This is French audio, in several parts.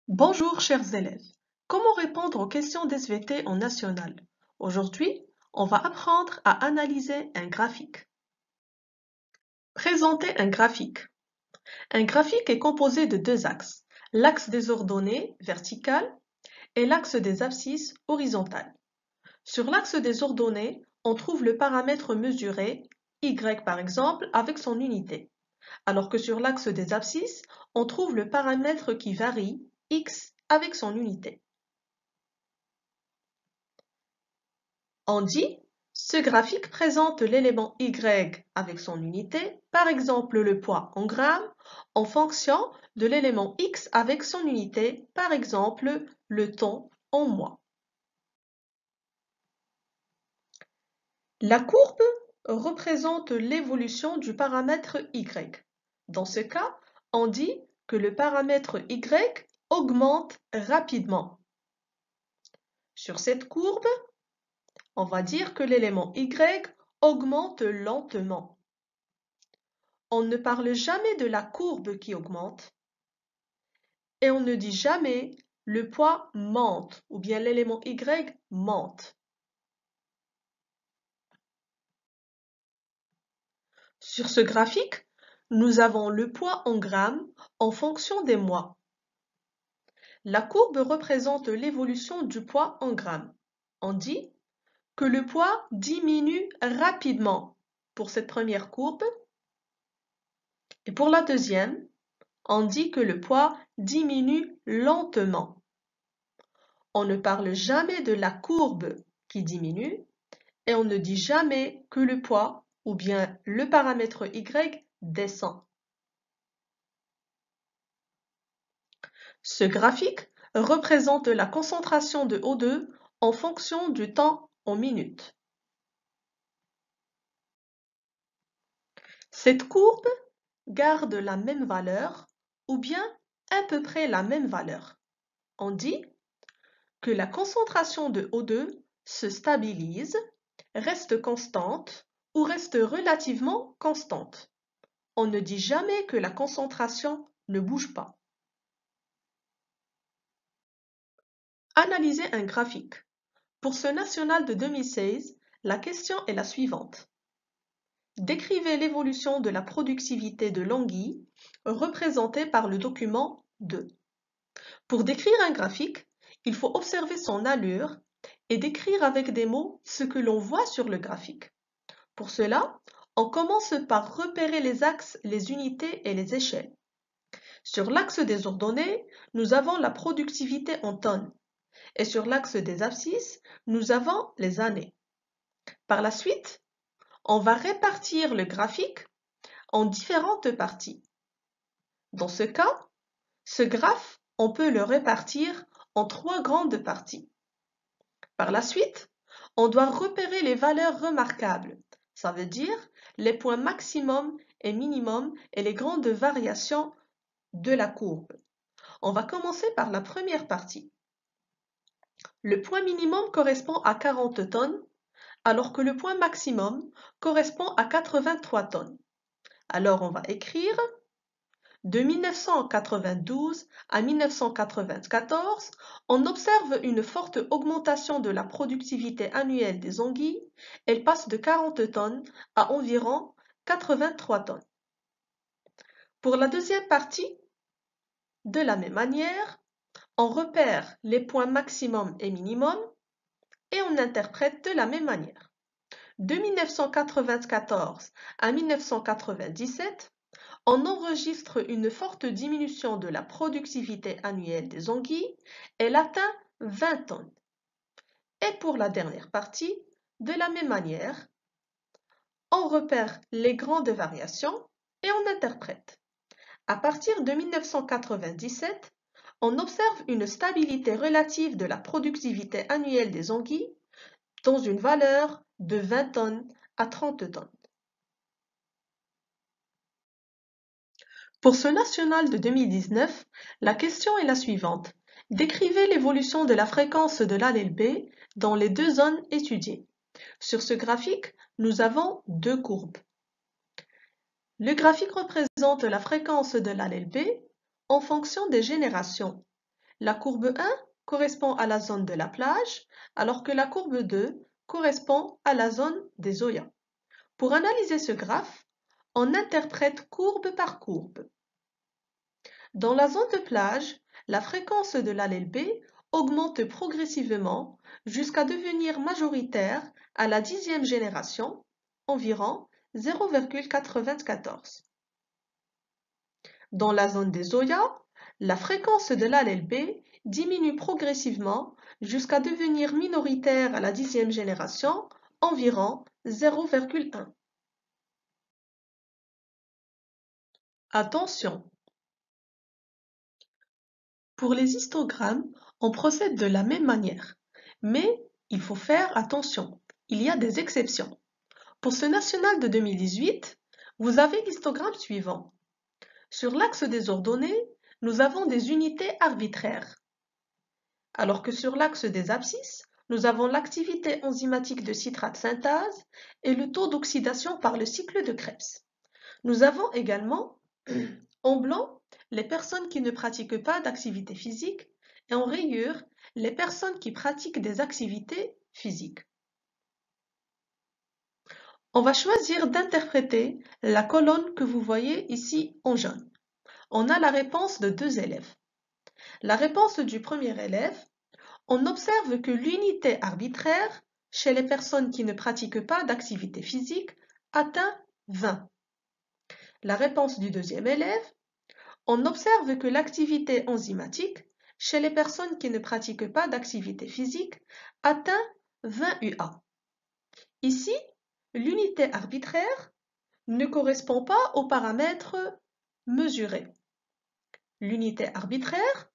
Bonjour chers élèves, comment répondre aux questions d'SVT en national? Aujourd'hui, on va apprendre à analyser un graphique. Présenter un graphique. Un graphique est composé de deux axes, l'axe des ordonnées verticales et l'axe des abscisses horizontales. Sur l'axe des ordonnées, on trouve le paramètre mesuré, y par exemple, avec son unité, alors que sur l'axe des abscisses, on trouve le paramètre qui varie, x, avec son unité. On dit, ce graphique présente l'élément y avec son unité, par exemple le poids en grammes, en fonction de l'élément x avec son unité, par exemple le temps en mois. La courbe représente l'évolution du paramètre y. Dans ce cas, on dit que le paramètre y augmente rapidement. Sur cette courbe, on va dire que l'élément y augmente lentement. On ne parle jamais de la courbe qui augmente et on ne dit jamais le poids monte ou bien l'élément y monte. Sur ce graphique, nous avons le poids en grammes en fonction des mois. La courbe représente l'évolution du poids en grammes. On dit que le poids diminue rapidement pour cette première courbe et pour la deuxième, on dit que le poids diminue lentement. On ne parle jamais de la courbe qui diminue et on ne dit jamais que le poids ou bien le paramètre y descend. Ce graphique représente la concentration de O2 en fonction du temps en minutes. Cette courbe garde la même valeur ou bien à peu près la même valeur. On dit que la concentration de O2 se stabilise, reste constante ou reste relativement constante. On ne dit jamais que la concentration ne bouge pas. Analyser un graphique. Pour ce national de 2016, la question est la suivante. Décrivez l'évolution de la productivité de l'anguille représentée par le document 2. Pour décrire un graphique, il faut observer son allure et décrire avec des mots ce que l'on voit sur le graphique. Pour cela, on commence par repérer les axes, les unités et les échelles. Sur l'axe des ordonnées, nous avons la productivité en tonnes et sur l'axe des abscisses, nous avons les années. Par la suite, on va répartir le graphique en différentes parties. Dans ce cas, ce graphe, on peut le répartir en 3 grandes parties. Par la suite, on doit repérer les valeurs remarquables. Ça veut dire les points maximum et minimum et les grandes variations de la courbe. On va commencer par la première partie. Le point minimum correspond à 40 tonnes, alors que le point maximum correspond à 83 tonnes. Alors on va écrire de 1992 à 1994, on observe une forte augmentation de la productivité annuelle des anguilles. Elle passe de 40 tonnes à environ 83 tonnes. Pour la deuxième partie, de la même manière, on repère les points maximum et minimum et on interprète de la même manière. De 1994 à 1997, on enregistre une forte diminution de la productivité annuelle des anguilles. Elle atteint 20 tonnes. Et pour la dernière partie, de la même manière, on repère les grandes variations et on interprète. À partir de 1997, on observe une stabilité relative de la productivité annuelle des anguilles dans une valeur de 20 tonnes à 30 tonnes. Pour ce national de 2019, la question est la suivante. Décrivez l'évolution de la fréquence de l'allèle B dans les deux zones étudiées. Sur ce graphique, nous avons deux courbes. Le graphique représente la fréquence de l'allèle B en fonction des générations La courbe 1 correspond à la zone de la plage, alors que la courbe 2 correspond à la zone des Zoyas. Pour analyser ce graphe, on interprète courbe par courbe. Dans la zone de plage, la fréquence de l'allèle B augmente progressivement jusqu'à devenir majoritaire à la 10e génération, environ 0,94. Dans la zone des Zoyas, la fréquence de l'allèle B diminue progressivement jusqu'à devenir minoritaire à la 10e génération, environ 0,1. Attention! Pour les histogrammes, on procède de la même manière, mais il faut faire attention, il y a des exceptions. Pour ce national de 2018, vous avez l'histogramme suivant. Sur l'axe des ordonnées, nous avons des unités arbitraires, alors que sur l'axe des abscisses, nous avons l'activité enzymatique de citrate synthase et le taux d'oxydation par le cycle de Krebs. Nous avons également, en blanc, les personnes qui ne pratiquent pas d'activité physique et en rayure, les personnes qui pratiquent des activités physiques. On va choisir d'interpréter la colonne que vous voyez ici en jaune. On a la réponse de 2 élèves. La réponse du premier élève, on observe que l'unité arbitraire chez les personnes qui ne pratiquent pas d'activité physique atteint 20. La réponse du deuxième élève, on observe que l'activité enzymatique chez les personnes qui ne pratiquent pas d'activité physique atteint 20 UA. Ici, l'unité arbitraire ne correspond pas aux paramètres mesurés. L'unité arbitraire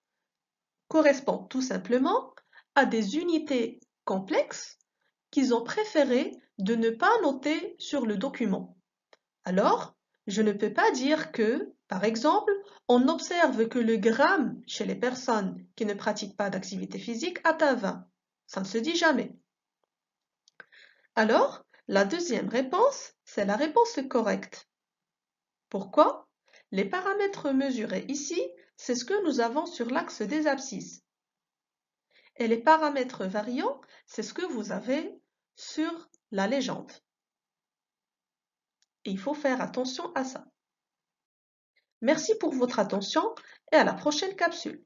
correspond tout simplement à des unités complexes qu'ils ont préféré de ne pas noter sur le document. Alors, je ne peux pas dire que, par exemple, on observe que le gramme chez les personnes qui ne pratiquent pas d'activité physique atteint 20. Ça ne se dit jamais. Alors, la deuxième réponse, c'est la réponse correcte. Pourquoi? Les paramètres mesurés ici, c'est ce que nous avons sur l'axe des abscisses. Et les paramètres variants, c'est ce que vous avez sur la légende. Et il faut faire attention à ça. Merci pour votre attention et à la prochaine capsule.